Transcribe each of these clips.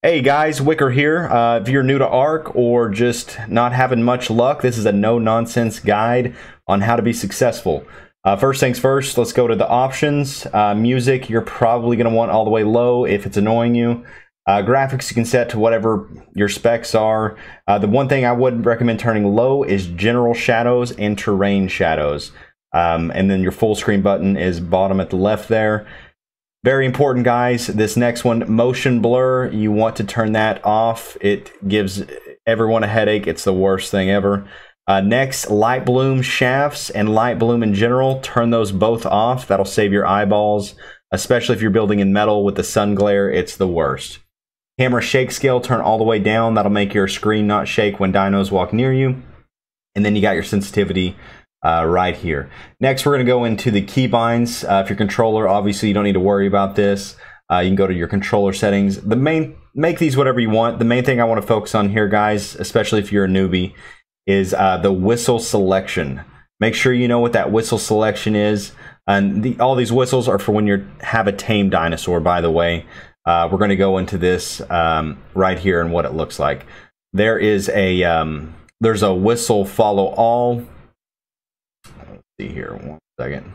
Hey guys, Wicker here. If you're new to Ark or just not having much luck, this is a no-nonsense guide on how to be successful. First things first, let's go to the options. Music, you're probably going to want all the way low if it's annoying you. Graphics, you can set to whatever your specs are. The one thing I would recommend turning low is general shadows and terrain shadows. And then your full screen button is bottom at the left there. Very important, guys. This next one, motion blur, you want to turn that off. It gives everyone a headache. It's the worst thing ever. Next, light bloom shafts and light bloom in general, turn those both off. That'll save your eyeballs, especially if you're building in metal with the sun glare. It's the worst. Camera shake scale, turn all the way down. That'll make your screen not shake when dinos walk near you. And then you got your sensitivity right here. Next, we're going to go into the keybinds. If your controller, obviously you don't need to worry about this. You can go to your controller settings. Make these whatever you want. The main thing I want to focus on here, guys, especially if you're a newbie, is the whistle selection. Make sure you know what that whistle selection is. And all these whistles are for when you have a tame dinosaur, by the way. We're going to go into this right here and what it looks like. There is there's a whistle follow all. Here, one second.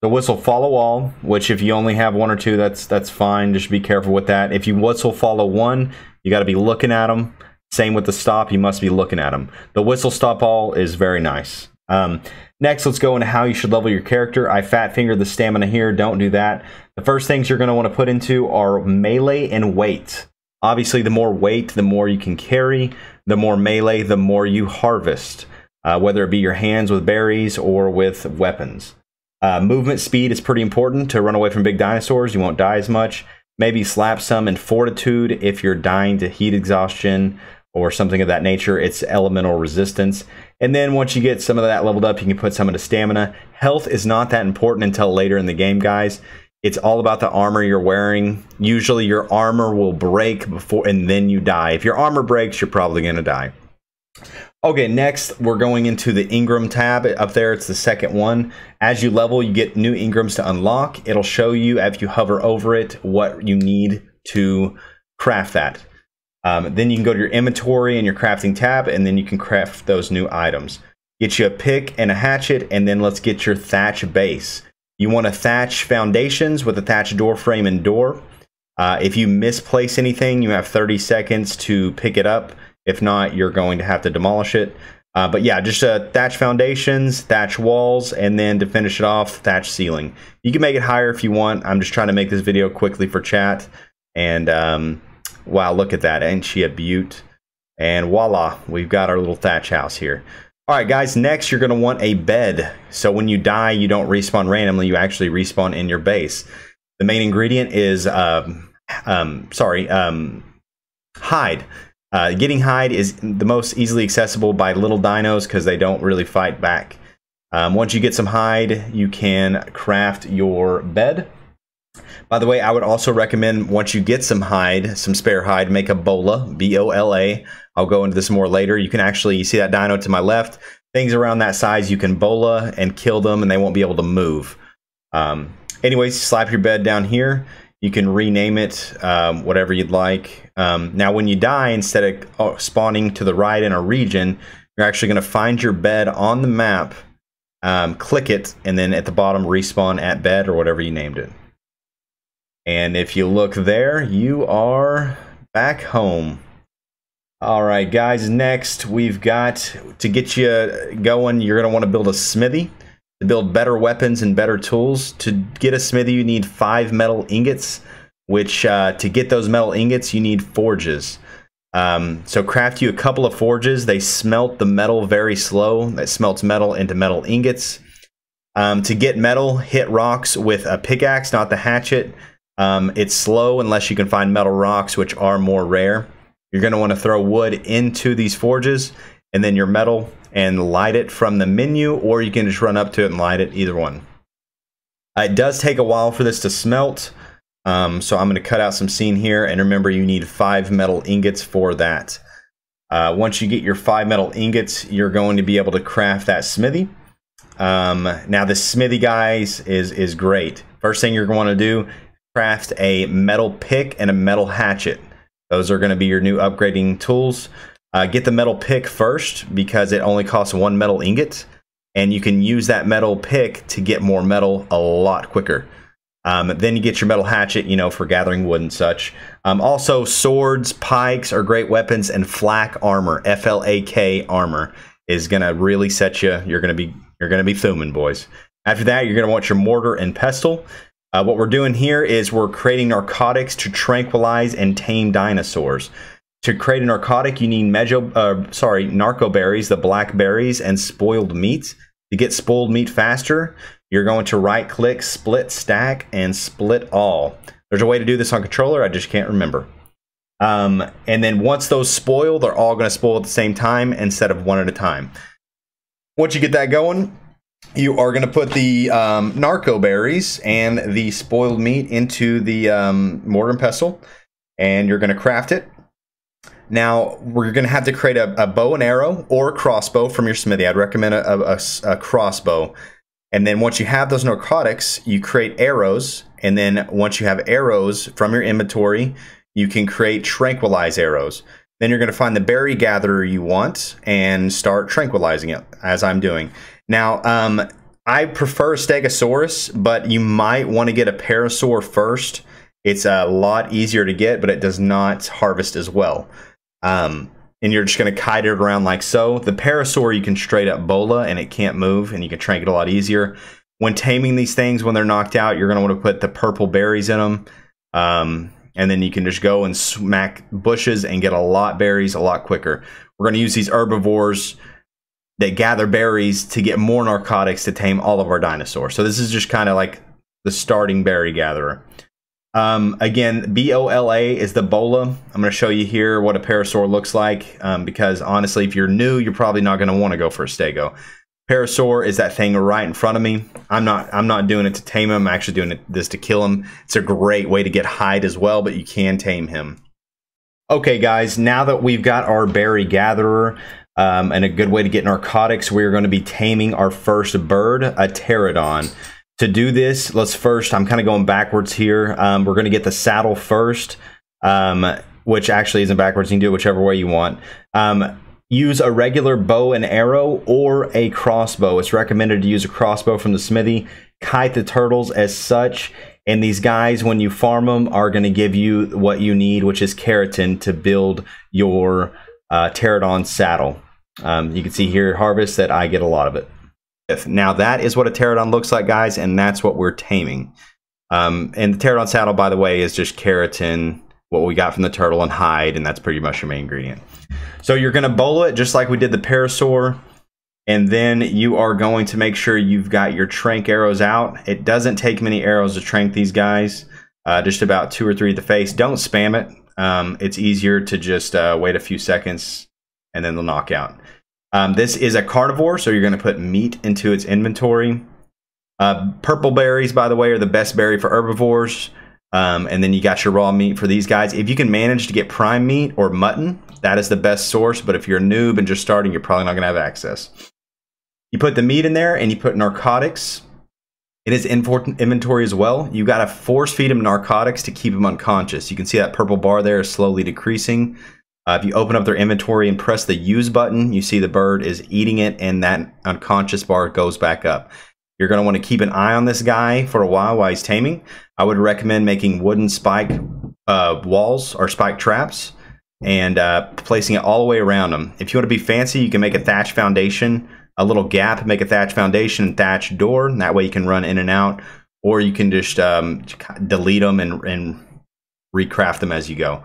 The whistle follow all, which if you only have one or two, that's fine. Just be careful with that. If you whistle follow one, you got to be looking at them. Same with the stop, you must be looking at them. The whistle stop all is very nice. Next, let's go into how you should level your character. I fat fingered the stamina here. Don't do that. The first things you're going to want to put into are melee and weight. Obviously, the more weight, the more you can carry. The more melee, the more you harvest. Whether it be your hands with berries or with weapons. Movement speed is pretty important to run away from big dinosaurs. You won't die as much. Maybe slap some in fortitude if you're dying to heat exhaustion or something of that nature. It's elemental resistance. And then once you get some of that leveled up, you can put some into stamina. Health is not that important until later in the game, guys. It's all about the armor you're wearing. Usually your armor will break before and then you die. If your armor breaks, you're probably going to die. Okay, next we're going into the Engram tab. Up there, it's the second one. As you level, you get new Engrams to unlock. It'll show you, if you hover over it, what you need to craft that. Then you can go to your inventory and your crafting tab, and then you can craft those new items. Get you a pick and a hatchet, and then let's get your thatch base. You want to thatch foundations with a thatch door frame and door. If you misplace anything, you have 30 seconds to pick it up. If not, you're going to have to demolish it. But yeah, just thatch foundations, thatch walls, and then to finish it off, thatch ceiling. You can make it higher if you want. I'm just trying to make this video quickly for chat. And wow, look at that. Ain't she a beaut? And voila, we've got our little thatch house here. All right, guys, next you're going to want a bed. So when you die, you don't respawn randomly. You actually respawn in your base. The main ingredient is, hide. Getting hide is the most easily accessible by little dinos because they don't really fight back. Once you get some hide, you can craft your bed. By the way, I would also recommend once you get some hide, some spare hide, make a bola, B-O-L-A. I'll go into this more later. You can actually, you see that dino to my left? Things around that size, you can bola and kill them and they won't be able to move. Anyways, slap your bed down here. You can rename it whatever you'd like. Now, when you die, instead of spawning to the right in a region, you're actually going to find your bed on the map, click it, and then at the bottom, respawn at bed or whatever you named it. And if you look there, you are back home. All right, guys, next we've got, to get you going, you're going to want to build a smithy. To build better weapons and better tools. To get a smithy, you need 5 metal ingots, which to get those metal ingots, you need forges. So craft you a couple of forges. They smelt the metal very slow. That smelts metal into metal ingots. To get metal, hit rocks with a pickaxe, not the hatchet. It's slow unless you can find metal rocks, which are more rare. You're going to want to throw wood into these forges, and then your metal, and light it from the menu, or you can just run up to it and light it, either one. It does take a while for this to smelt, so I'm going to cut out some scene here, and remember you need 5 metal ingots for that. Once you get your 5 metal ingots, you're going to be able to craft that smithy. Now the smithy, guys, is great. First thing you're going to do, craft a metal pick and a metal hatchet. Those are going to be your new upgrading tools. Get the metal pick first because it only costs 1 metal ingot, and you can use that metal pick to get more metal a lot quicker. Then you get your metal hatchet, you know, for gathering wood and such. Also, swords, pikes are great weapons, and flak armor, F-L-A-K armor, is gonna really set you. You're gonna be fuming, boys. After that, you're gonna want your mortar and pestle. What we're doing here is we're creating narcotics to tranquilize and tame dinosaurs. To create a narcotic, you need narco berries, the black berries, and spoiled meat. To get spoiled meat faster, you're going to right-click, split stack, and split all. There's a way to do this on controller, I just can't remember. And then once those spoil, they're all going to spoil at the same time instead of one at a time. Once you get that going, you are going to put the narco berries and the spoiled meat into the mortar and pestle, and you're going to craft it. Now, we're going to have to create a bow and arrow or a crossbow from your smithy. I'd recommend a crossbow. And then once you have those narcotics, you create arrows. And then once you have arrows from your inventory, you can create tranquilize arrows. Then you're going to find the berry gatherer you want and start tranquilizing it, as I'm doing. Now, I prefer a Stegosaurus, but you might want to get a Parasaur first. It's a lot easier to get, but it does not harvest as well. And you're just going to kite it around like so. The Parasaur, you can straight up bola, and it can't move, and you can trank it a lot easier. When taming these things, when they're knocked out, you're going to want to put the purple berries in them. And then you can just go and smack bushes and get a lot of berries a lot quicker. We're going to use these herbivores that gather berries to get more narcotics to tame all of our dinosaurs. So this is just kind of like the starting berry gatherer. Again, B-O-L-A is the bola. I'm going to show you here what a Parasaur looks like, because honestly, if you're new, you're probably not going to want to go for a Stego. Parasaur is that thing right in front of me. I'm not doing it to tame him. I'm actually doing this to kill him. It's a great way to get hide as well, but you can tame him. Okay, guys, now that we've got our berry gatherer and a good way to get narcotics, we're going to be taming our first bird, a pterodon. To do this, let's first, I'm kind of going backwards here. We're going to get the saddle first, which actually isn't backwards. You can do it whichever way you want. Use a regular bow and arrow or a crossbow. It's recommended to use a crossbow from the smithy. Kite the turtles as such. And these guys, when you farm them, are going to give you what you need, which is keratin to build your pterodon saddle. You can see here, harvest, that I get a lot of it. Now that is what a pterodon looks like, guys, and that's what we're taming. And the pterodon saddle, by the way, is just keratin, what we got from the turtle, and hide, and that's pretty much your main ingredient. So you're going to bowl it just like we did the Parasaur, and then you are going to make sure you've got your trank arrows out. It doesn't take many arrows to trank these guys, just about 2 or 3 at the face. Don't spam it. It's easier to just wait a few seconds, and then they'll knock out. This is a carnivore, so you're going to put meat into its inventory. Purple berries, by the way, are the best berry for herbivores. And then you got your raw meat for these guys. If you can manage to get prime meat or mutton, that is the best source. But if you're a noob and just starting, you're probably not going to have access. You put the meat in there, and you put narcotics. It is inventory as well. You got to force feed them narcotics to keep them unconscious. You can see that purple bar there is slowly decreasing. If you open up their inventory and press the use button, you see the bird is eating it, and that unconscious bar goes back up. You're going to want to keep an eye on this guy for a while he's taming. I would recommend making wooden spike walls or spike traps and placing it all the way around them. If you want to be fancy, you can make a thatch foundation, a little gap, make a thatch foundation and thatch door, and that way you can run in and out, or you can just delete them and recraft them as you go.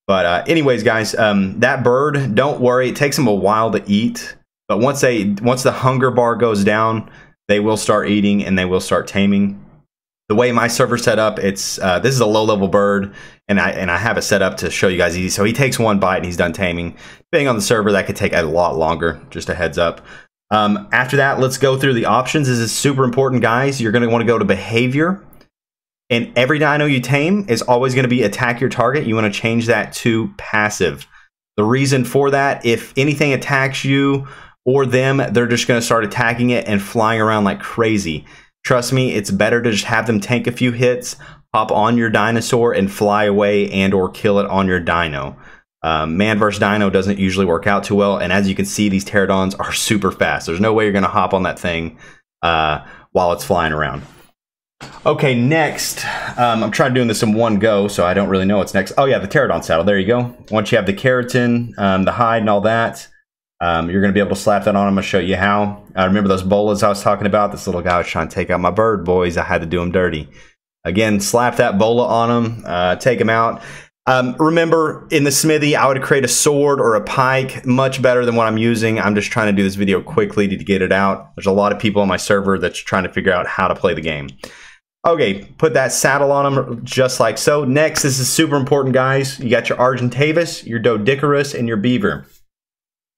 But anyways, guys, that bird, don't worry, it takes them a while to eat, but once the hunger bar goes down, they will start eating and they will start taming. The way my server's set up, it's this is a low-level bird, and I have it set up to show you guys easy. So he takes one bite and he's done taming. Depending on the server, that could take a lot longer. Just a heads up. After that, let's go through the options. This is super important, guys. You're going to want to go to behavior, and every dino you tame is always going to be attack your target. You want to change that to passive. The reason for that, if anything attacks you or them, they're just going to start attacking it and flying around like crazy. Trust me, it's better to just have them tank a few hits, hop on your dinosaur, and fly away and or kill it on your dino. Man versus dino doesn't usually work out too well, and as you can see, these pterodons are super fast. There's no way you're going to hop on that thing while it's flying around. Okay, next, I'm trying doing this in one go, so I don't really know what's next. Oh yeah, the pterodon saddle. There you go. Once you have the keratin, the hide, and all that, you're going to be able to slap that on. I'm going to show you how. Remember those bolas I was talking about? This little guy was trying to take out my bird, boys. I had to do him dirty. Again, slap that bola on him, take him out. Remember, in the smithy, I would create a sword or a pike, much better than what I'm using. I'm just trying to do this video quickly to get it out. There's a lot of people on my server that's trying to figure out how to play the game. Okay, put that saddle on them just like so. Next, this is super important, guys. You got your Argentavis, your Doedicurus, and your beaver.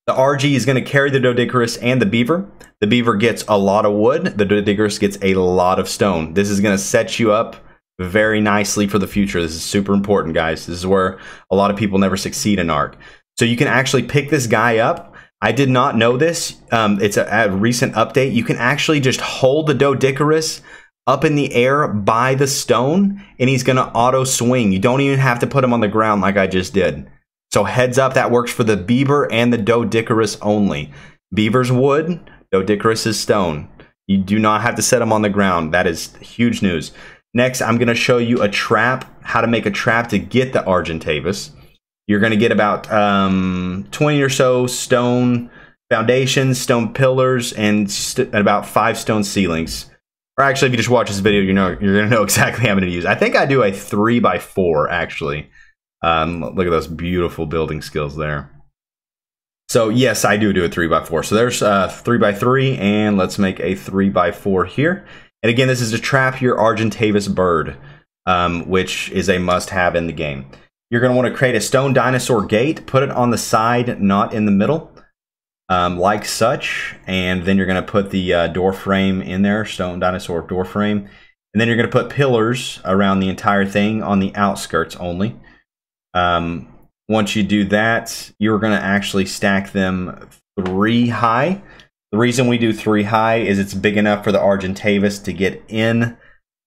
The RG is going to carry the Doedicurus and the beaver. The beaver gets a lot of wood. The Doedicurus gets a lot of stone. This is going to set you up very nicely for the future. This is super important, guys. This is where a lot of people never succeed in Ark. So you can actually pick this guy up. I did not know this. It's a recent update. You can actually just hold the Doedicurus up in the air by the stone, and he's going to auto swing. You don't even have to put him on the ground like I just did. So heads up, that works for the beaver and the Doedicurus only. Beaver's wood, Doedicurus is stone. You do not have to set him on the ground. That is huge news. Next, I'm going to show you a trap, how to make a trap to get the Argentavis. You're going to get about 20 or so stone foundations, stone pillars, and about 5 stone ceilings. Or actually, if you just watch this video, you're going to know exactly how many to use. I think I do a 3x4, actually. Look at those beautiful building skills there. So, yes, I do a 3x4. So there's 3x3, and let's make a 3x4 here. And again, this is to trap your Argentavis bird, which is a must-have in the game. You're going to want to create a stone dinosaur gate, put it on the side, not in the middle. Like such, and then you're going to put the door frame in there, stone dinosaur door frame, and then you're going to put pillars around the entire thing on the outskirts only. Once you do that, you're going to actually stack them 3 high. The reason we do 3 high is it's big enough for the Argentavis to get in,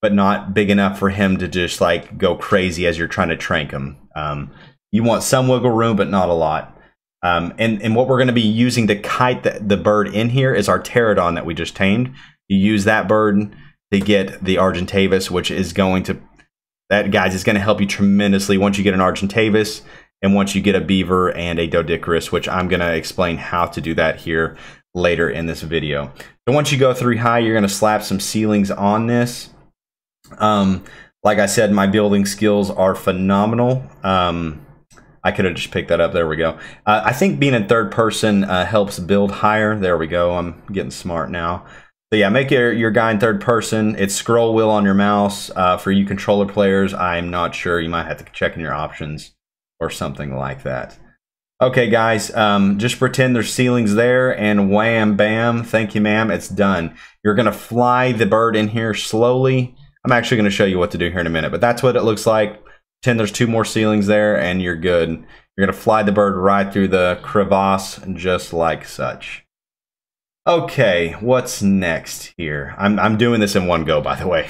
but not big enough for him to just like go crazy as you're trying to trank him. You want some wiggle room, but not a lot. And what we're going to be using to kite the bird in here is our pterodon that we just tamed. You use that bird to get the Argentavis, which is going to, that guys, is going to help you tremendously once you get an Argentavis and once you get a beaver and a Doedicurus, which I'm going to explain how to do that here later in this video. So once you go 3 high, you're going to slap some ceilings on this. Like I said, my building skills are phenomenal. I could have just picked that up. There we go. I think being in third person helps build higher. There we go. I'm getting smart now. So yeah, make your guy in third person. It's scroll wheel on your mouse. For you controller players, I'm not sure. You might have to check in your options or something like that. Okay, guys, just pretend there's ceilings there, and wham, bam, thank you, ma'am, it's done. You're going to fly the bird in here slowly. I'm actually going to show you what to do here in a minute, but that's what it looks like. Pretend there's 2 more ceilings there, and you're good. You're going to fly the bird right through the crevasse, just like such. Okay, what's next here? I'm doing this in one go, by the way.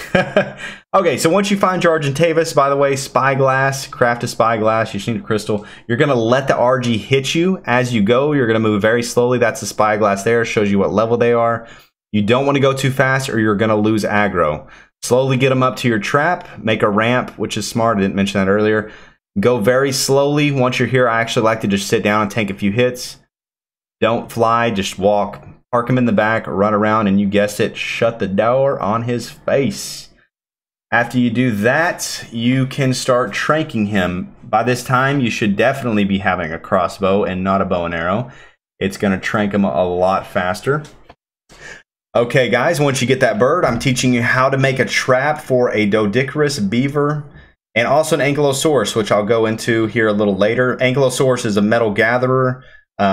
Okay, so once you find your Argentavis, by the way, spyglass, craft a spyglass, you just need a crystal. You're going to let the RG hit you as you go. You're going to move very slowly. That's the spyglass there. Shows you what level they are. You don't want to go too fast or you're going to lose aggro. Slowly get them up to your trap. Make a ramp, which is smart. I didn't mention that earlier. Go very slowly. Once you're here, I actually like to just sit down and take a few hits. Don't fly, just walk. Park him in the back, run around, and you guessed it, shut the door on his face. After you do that, you can start tranking him. By this time, you should definitely be having a crossbow and not a bow and arrow. It's going to trank him a lot faster. Okay, guys, once you get that bird, I'm teaching you how to make a trap for a Doedicurus beaver and also an Ankylosaurus, which I'll go into here a little later. Ankylosaurus is a metal gatherer.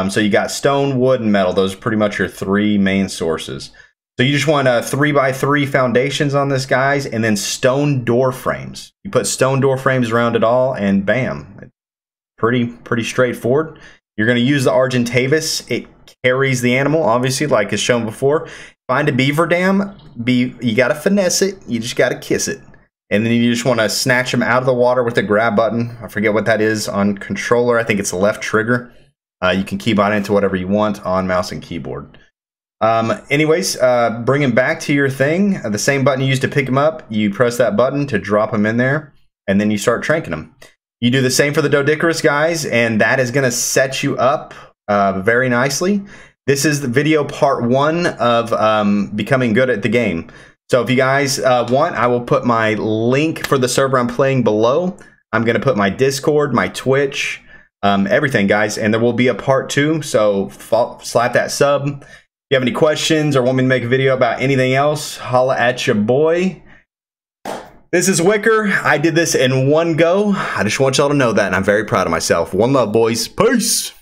So you got stone, wood, and metal. Those are pretty much your 3 main sources. So you just want 3x3 foundations on this, guys, and then stone door frames. You put stone door frames around it all, and bam. Pretty straightforward. You're going to use the Argentavis. It carries the animal, obviously, like is shown before. Find a beaver dam. You got to finesse it. You just got to kiss it. And then you just want to snatch them out of the water with the grab button. I forget what that is on controller. I think it's the left trigger. You can keybind into whatever you want on mouse and keyboard. Anyways, bring him back to your thing. The same button you used to pick him up, you press that button to drop him in there, and then you start tranking him. You do the same for the Doedicurus, guys, and that is going to set you up very nicely. This is the video part 1 of becoming good at the game. So if you guys want, I will put my link for the server I'm playing below. I'm going to put my Discord, my Twitch, everything, guys, and there will be a part 2, so slap that sub. If you have any questions or want me to make a video about anything else, holla at your boy. This is Wicker. I did this in one go. I just want y'all to know that, and I'm very proud of myself. One love, boys. Peace.